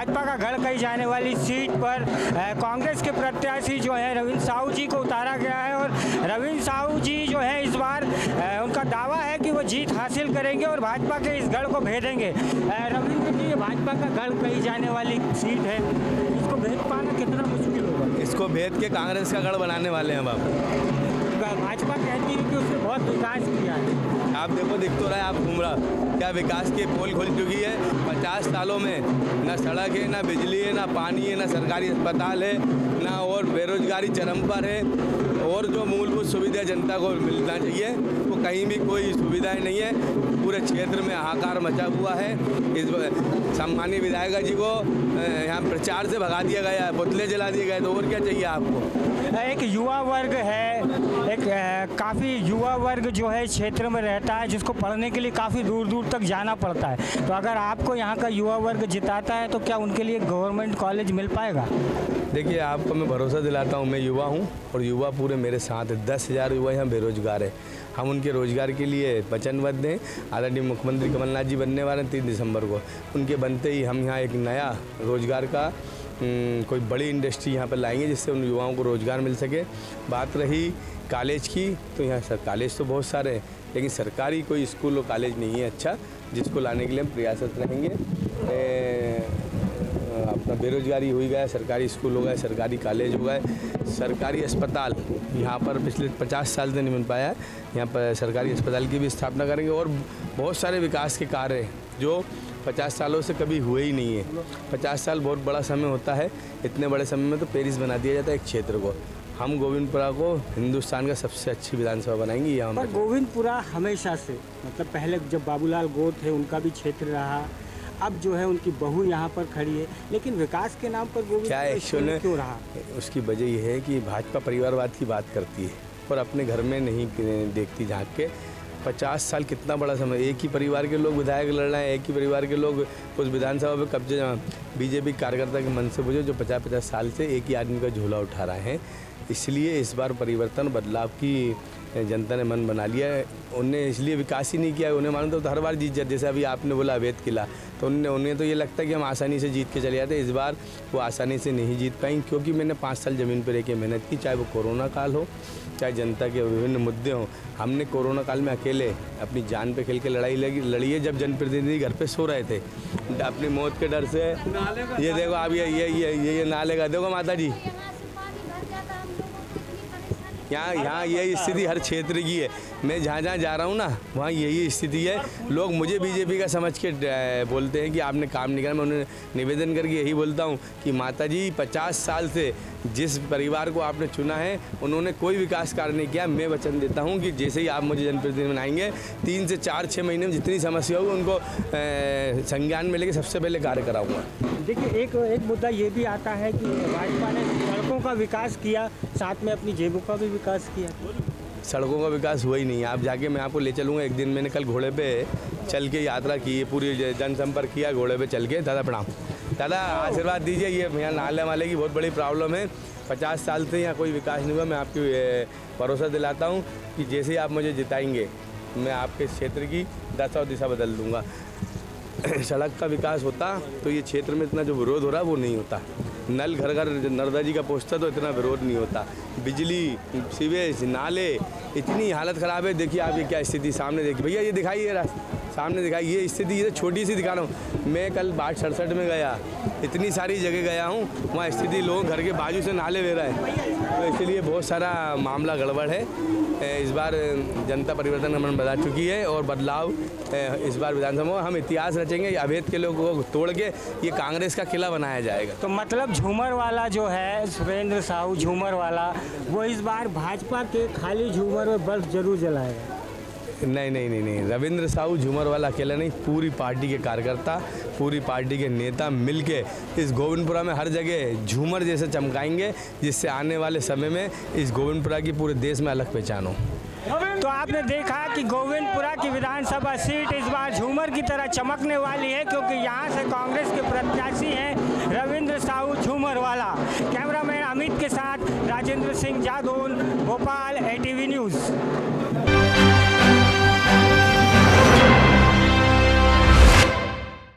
भाजपा का गढ़ कही जाने वाली सीट पर कांग्रेस के प्रत्याशी जो है रविंद्र साहू जी को उतारा गया है और रविंद्र साहू जी जो है इस बार उनका दावा है कि वो जीत हासिल करेंगे और भाजपा के इस गढ़ को भेदेंगे। रविंद्र जी, ये भाजपा का गढ़ कही जाने वाली सीट है, इसको भेद पाना कितना मुश्किल होगा? इसको भेद के कांग्रेस का गढ़ बनाने वाले हैं बाबू। भाजपा कहती है कि उसने बहुत विकास किया है। आप देखो, दिख तो रहा है, आप घूम रहा, क्या विकास के पोल खुल चुकी है। 50 सालों में ना सड़क है, ना बिजली है, ना पानी है, ना सरकारी अस्पताल है, ना और बेरोजगारी चरम पर है, और जो मूलभूत सुविधा जनता को मिलना चाहिए वो कहीं भी कोई सुविधाएं नहीं है। पूरे क्षेत्र में हाहाकार मचा हुआ है। इस सम्मानीय विधायक जी को यहाँ प्रचार से भगा दिया गया है, पुतले जला दिए गए, तो और क्या चाहिए आपको? एक युवा वर्ग है, एक काफ़ी युवा वर्ग जो है क्षेत्र में रहता है, जिसको पढ़ने के लिए काफ़ी दूर दूर तक जाना पड़ता है। तो अगर आपको यहाँ का युवा वर्ग जिताता है तो क्या उनके लिए गवर्नमेंट कॉलेज मिल पाएगा? देखिए, आपको मैं भरोसा दिलाता हूँ, मैं युवा हूँ और युवा पूरे मेरे साथ है। 10,000 युवा यहाँ बेरोजगार है। हम उनके रोजगार के लिए वचनबद्ध हैं। आदरणीय मुख्यमंत्री कमलनाथ जी बनने वाले हैं 3 दिसंबर को। उनके बनते ही हम यहाँ एक नया रोजगार का कोई बड़ी इंडस्ट्री यहाँ पर लाएंगे जिससे उन युवाओं को रोज़गार मिल सके। बात रही कॉलेज की, तो यहाँ सर कॉलेज तो बहुत सारे हैं, लेकिन सरकारी कोई स्कूल और कॉलेज नहीं है अच्छा, जिसको लाने के लिए हम प्रयासरत रहेंगे। अपना बेरोजगारी हो गया, सरकारी स्कूल हो गए, सरकारी कॉलेज हो गए, सरकारी अस्पताल यहाँ पर पिछले 50 साल से नहीं बन पाया है। यहाँ पर सरकारी अस्पताल की भी स्थापना करेंगे और बहुत सारे विकास के कार्य जो 50 सालों से कभी हुए ही नहीं है। 50 साल बहुत बड़ा समय होता है। इतने बड़े समय में तो पेरिस बना दिया जाता है एक क्षेत्र को। हम गोविंदपुरा को हिंदुस्तान का सबसे अच्छी विधानसभा बनाएंगे यहाँ पर। गोविंदपुरा हमेशा से, मतलब पहले जब बाबूलाल गौर थे उनका भी क्षेत्र रहा, अब जो है उनकी बहू यहाँ पर खड़ी है, लेकिन विकास के नाम पर गोविंदपुरा क्यों रहा? उसकी वजह यह है कि भाजपा परिवारवाद की बात करती है और अपने घर में नहीं देखती झांक के। 50 साल कितना बड़ा समय, एक ही परिवार के लोग विधायक लड़ रहे हैं, एक ही परिवार के लोग उस विधानसभा में कब्जे। बीजेपी कार्यकर्ता के मन से बुझे जो 50-50 साल से एक ही आदमी का झोला उठा रहे हैं। इसलिए इस बार परिवर्तन बदलाव की जनता ने मन बना लिया है। उनने इसलिए विकास ही नहीं किया, उन्हें मालूम तो हर बार जीत जाते। जैसे अभी आपने बोला अवैध किला, तो उन्हें तो ये लगता है कि हम आसानी से जीत के चले जाते। इस बार वो आसानी से नहीं जीत पाएंगे, क्योंकि मैंने 5 साल ज़मीन पर रह के मेहनत की, चाहे वो कोरोना काल हो, चाहे जनता के विभिन्न मुद्दे हों। हमने कोरोना काल में अकेले अपनी जान पे खेल के लड़ी है, जब जनप्रतिनिधि घर पे सो रहे थे अपनी मौत के डर से। ये देखो आप, ये नाले का देखो माता जी, यहाँ यही स्थिति हर क्षेत्र की है। मैं जहाँ जा रहा हूँ ना, वहाँ यही स्थिति है। लोग मुझे बीजेपी का समझ के बोलते हैं कि आपने काम नहीं करा। मैं उन्हें निवेदन करके यही बोलता हूँ कि माता जी, 50 साल से जिस परिवार को आपने चुना है उन्होंने कोई विकास कार्य नहीं किया। मैं वचन देता हूँ कि जैसे ही आप मुझे जनप्रतिनिधि बनाएंगे, 3 से 4-6 महीने में जितनी समस्या होगी उनको संज्ञान में लेके सबसे पहले कार्य कराऊँगा। देखिए, एक मुद्दा ये भी आता है कि भाजपा ने सड़कों का विकास किया, साथ में अपनी जेबों का भी विकास किया। सड़कों का विकास हुआ ही नहीं। आप जाके, मैं आपको ले चलूँगा एक दिन। मैंने कल घोड़े पे चल के यात्रा की है, पूरी जनसंपर्क किया घोड़े पे चल के। दादा प्रणाम। दादा आशीर्वाद दीजिए। ये यहाँ नाले वाले की बहुत बड़ी प्रॉब्लम है। 50 साल से यहाँ कोई विकास नहीं हुआ। मैं आपको भरोसा दिलाता हूँ कि जैसे ही आप मुझे जिताएंगे, मैं आपके क्षेत्र की दशा और दिशा बदल दूँगा। सड़क का विकास होता तो ये क्षेत्र में इतना जो विरोध हो रहा है वो नहीं होता। नल घर घर नर्मदा जी का पोस्टर तो इतना विरोध नहीं होता। बिजली, सीवेज, नाले, इतनी हालत ख़राब है। देखिए आप, ये क्या स्थिति सामने देखिए भैया, ये दिखाइए रास्ता सामने दिखाई। ये स्थिति ये छोटी सी दिखा रहा हूँ। मैं कल 62-67 में गया, इतनी सारी जगह गया हूँ, वहाँ स्थिति लोग घर के बाजू से नाले बह रहे हैं। तो इसलिए बहुत सारा मामला गड़बड़ है। इस बार जनता परिवर्तन का मन बता चुकी है और बदलाव इस बार विधानसभा हम इतिहास रचेंगे। अवैध के लोगों को तोड़ के ये कांग्रेस का किला बनाया जाएगा। तो मतलब झूमर वाला जो है, सुरेंद्र साहू झूमर वाला, वो इस बार भाजपा के खाली झूमर में बल्ब जरूर जलाएगा? नहीं, रविंद्र साहू झूमर वाला अकेला नहीं, पूरी पार्टी के कार्यकर्ता, पूरी पार्टी के नेता मिलके इस गोविंदपुरा में हर जगह झूमर जैसे चमकाएंगे, जिससे आने वाले समय में इस गोविंदपुरा की पूरे देश में अलग पहचान हो। तो आपने देखा कि गोविंदपुरा की विधानसभा सीट इस बार झूमर की तरह चमकने वाली है, क्योंकि यहाँ से कांग्रेस के प्रत्याशी हैं रविंद्र साहू झूमर वाला। कैमरामैन अमित के साथ राजेंद्र सिंह जादौन, भोपाल, ATV न्यूज़।